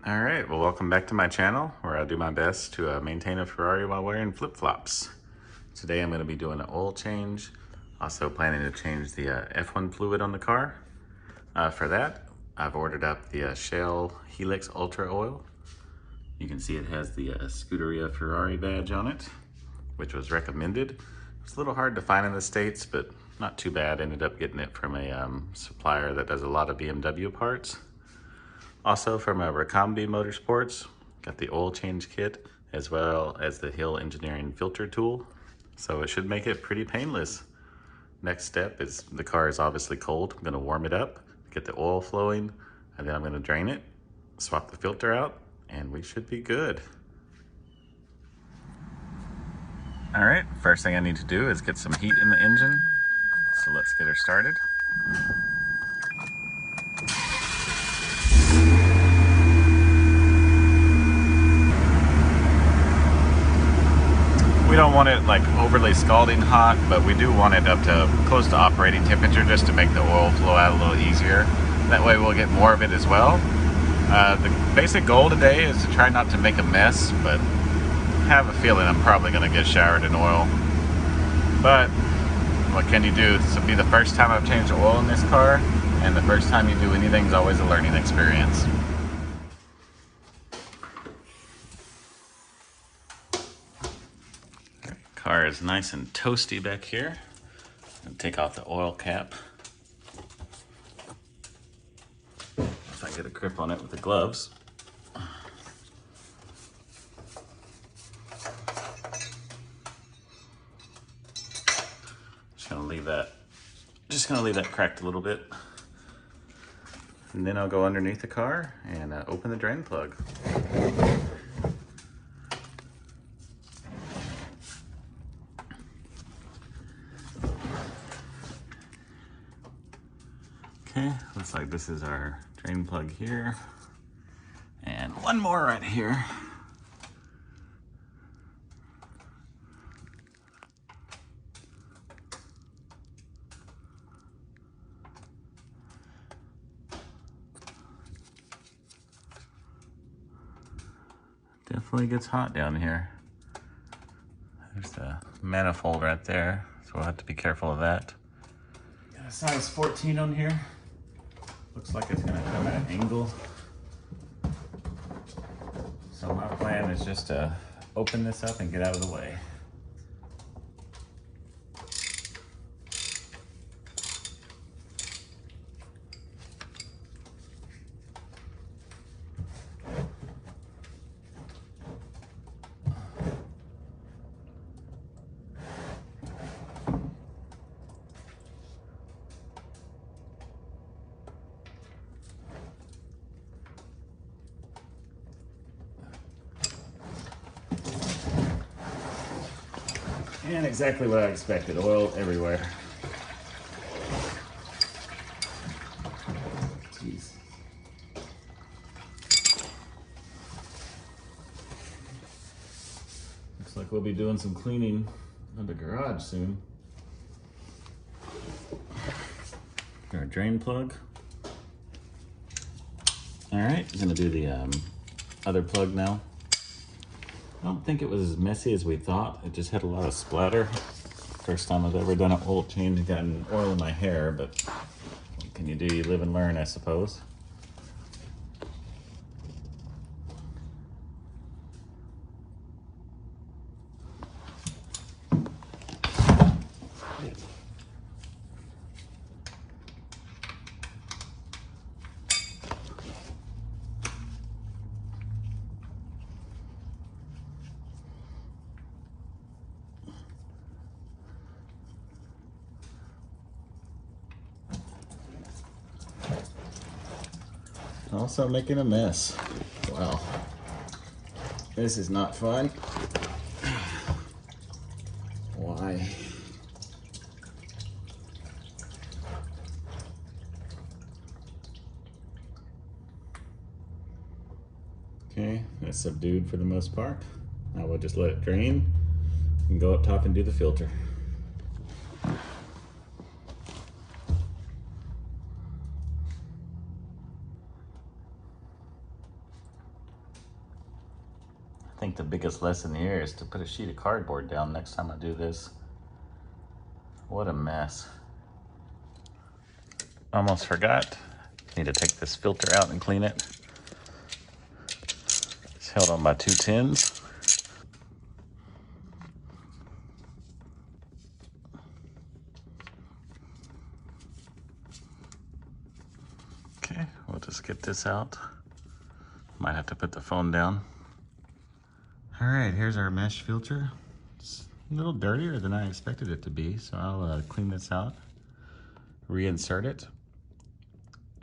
Alright, well welcome back to my channel where I do my best to maintain a Ferrari while wearing flip-flops. Today I'm going to be doing an oil change, also planning to change the F1 fluid on the car. For that, I've ordered up the Shell Helix Ultra Oil. You can see it has the Scuderia Ferrari badge on it, which was recommended. It's a little hard to find in the States, but not too bad. Ended up getting it from a supplier that does a lot of BMW parts. Also from Ricambi Motorsports, got the oil change kit as well as the Hill Engineering filter tool. So it should make it pretty painless. Next step is the car is obviously cold. I'm gonna warm it up, get the oil flowing, and then I'm gonna drain it, swap the filter out, and we should be good. All right, first thing I need to do is get some heat in the engine. So let's get her started. We don't want it like overly scalding hot, but we do want it up to close to operating temperature just to make the oil flow out a little easier. That way we'll get more of it as well. The basic goal today is to try not to make a mess, but I have a feeling I'm probably gonna get showered in oil. But what can you do? This will be the first time I've changed oil in this car, and the first time you do anything is always a learning experience. Car is nice and toasty back here. I'll take off the oil cap. If I get a grip on it with the gloves. Just gonna leave that cracked a little bit. And then I'll go underneath the car and open the drain plug. Okay, looks like this is our drain plug here. And one more right here. Definitely gets hot down here. There's the manifold right there, so we'll have to be careful of that. Got a size 14 on here. Looks like it's gonna come at an angle. So my plan is just to open this up and get out of the way. And exactly what I expected, oil everywhere. Jeez. Looks like we'll be doing some cleaning of the garage soon. Our drain plug. All right, I'm gonna do the other plug now. I don't think it was as messy as we thought. It just had a lot of splatter. First time I've ever done an oil change and gotten oil in my hair, but what can you do? You live and learn, I suppose. Also making a mess. Wow. This is not fun. Why? Okay, that's subdued for the most part. Now we'll just let it drain and go up top and do the filter. think the biggest lesson here is to put a sheet of cardboard down next time I do this. What a mess. Almost forgot. Need to take this filter out and clean it. It's held on by 2 tins. Okay, we'll just get this out. Might have to put the phone down. All right, here's our mesh filter. It's a little dirtier than I expected it to be, so I'll clean this out, reinsert it,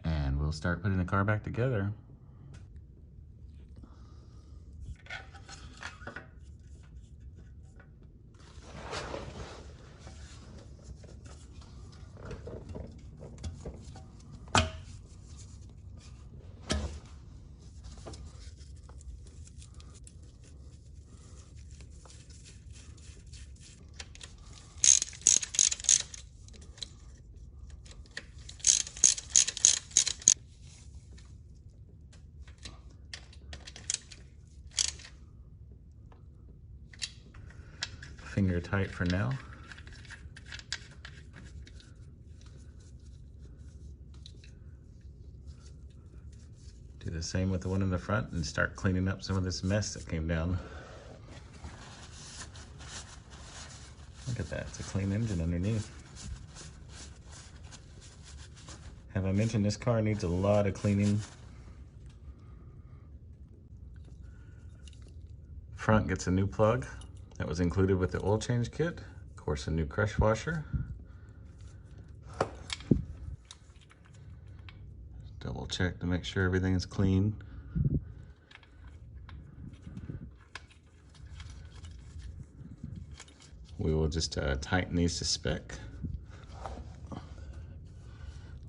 and we'll start putting the car back together. Finger tight for now. Do the same with the one in the front and start cleaning up some of this mess that came down. Look at that, it's a clean engine underneath. Have I mentioned this car needs a lot of cleaning? Front gets a new plug that was included with the oil change kit. Of course, a new crush washer. Double check to make sure everything is clean. We will just tighten these to spec.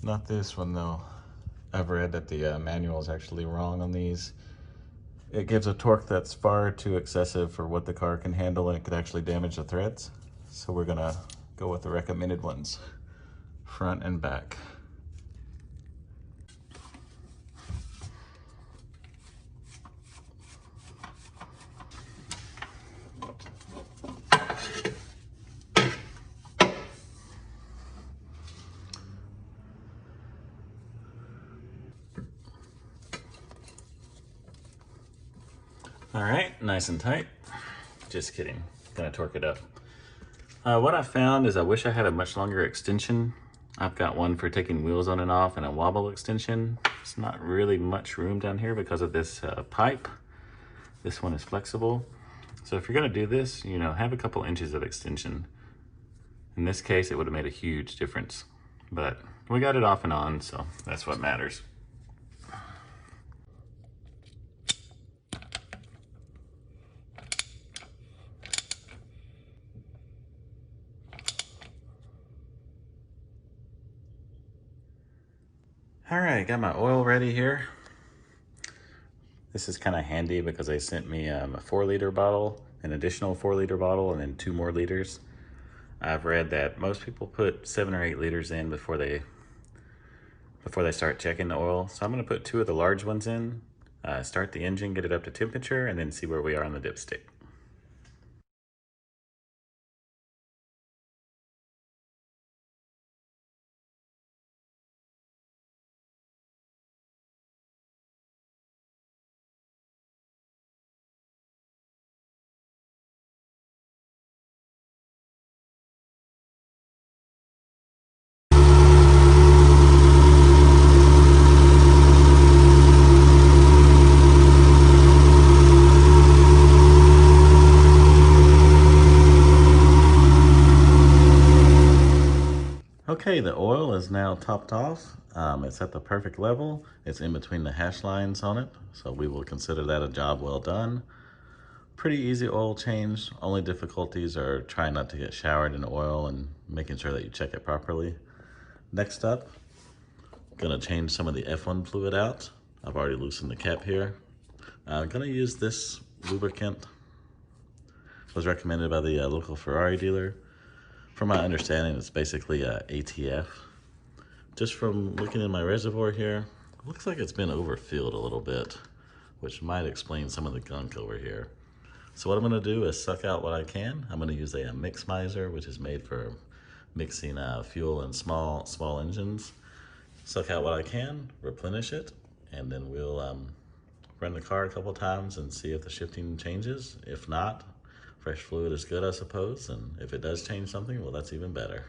Not this one though. I've read that the manual is actually wrong on these. It gives a torque that's far too excessive for what the car can handle, and it could actually damage the threads. So we're gonna go with the recommended ones, front and back. All right, nice and tight. Just kidding, gonna torque it up. What I found is I wish I had a much longer extension. I've got one for taking wheels on and off and a wobble extension. It's not really much room down here because of this pipe. This one is flexible. So if you're gonna do this, you know, have a couple inches of extension. In this case, it would have made a huge difference, but we got it off and on, so that's what matters. All right, got my oil ready here. This is kind of handy because they sent me a 4-liter bottle, an additional 4-liter bottle, and then 2 more liters. I've read that most people put 7 or 8 liters in before they start checking the oil. So I'm gonna put 2 of the large ones in, start the engine, get it up to temperature, and then see where we are on the dipstick. Okay, the oil is now topped off. It's at the perfect level. It's in between the hash lines on it, so we will consider that a job well done. Pretty easy oil change. Only difficulties are trying not to get showered in oil and making sure that you check it properly. Next up, gonna change some of the F1 fluid out. I've already loosened the cap here. I'm gonna use this lubricant. It was recommended by the local Ferrari dealer. From my understanding, it's basically ATF. Just from looking in my reservoir here, it looks like it's been overfilled a little bit, which might explain some of the gunk over here. So what I'm gonna do is suck out what I can. I'm gonna use a mix miser, which is made for mixing fuel in small engines. Suck out what I can, replenish it, and then we'll run the car a couple times and see if the shifting changes. If not, fresh fluid is good, I suppose. And if it does change something, well, that's even better.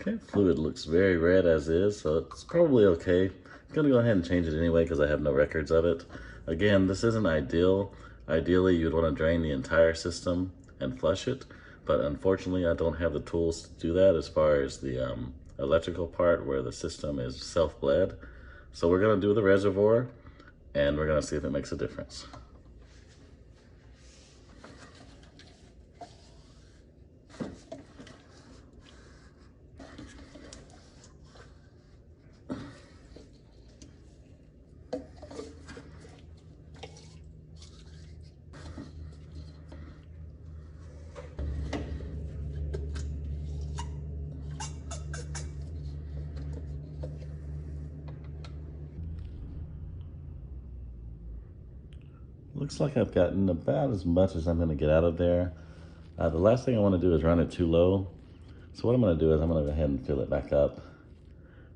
Okay, fluid looks very red as is, so it's probably okay. I'm gonna go ahead and change it anyway because I have no records of it. Again, this isn't ideal. Ideally, you'd want to drain the entire system and flush it, but unfortunately, I don't have the tools to do that as far as the electrical part where the system is self-bled. So we're gonna do the reservoir, and we're gonna see if it makes a difference. Looks like I've gotten about as much as I'm gonna get out of there. The last thing I wanna do is run it too low. So what I'm gonna do is I'm gonna go ahead and fill it back up,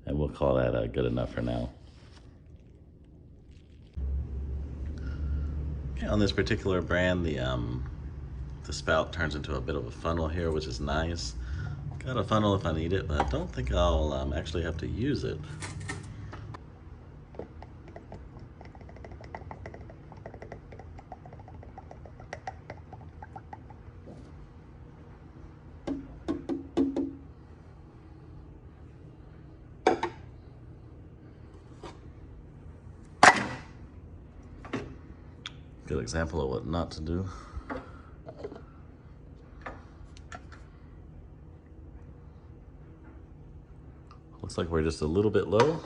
and we'll call that good enough for now. Okay, on this particular brand, the spout turns into a bit of a funnel here, which is nice. Got a funnel if I need it, but I don't think I'll actually have to use it. Good example of what not to do. Looks like we're just a little bit low.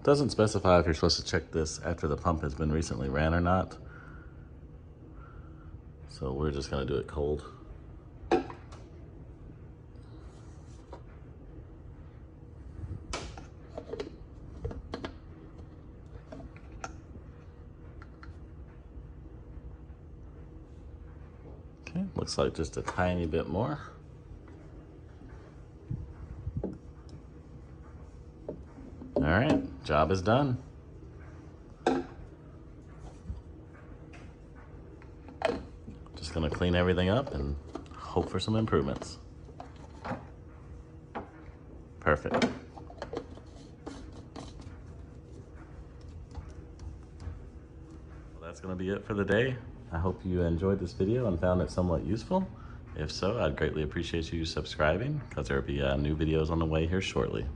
Doesn't specify if you're supposed to check this after the pump has been recently ran or not. So we're just gonna do it cold. Okay, looks like just a tiny bit more. All right, job is done. Just gonna clean everything up and hope for some improvements. Perfect. Well, that's gonna be it for the day. I hope you enjoyed this video and found it somewhat useful. If so, I'd greatly appreciate you subscribing because there will be new videos on the way here shortly.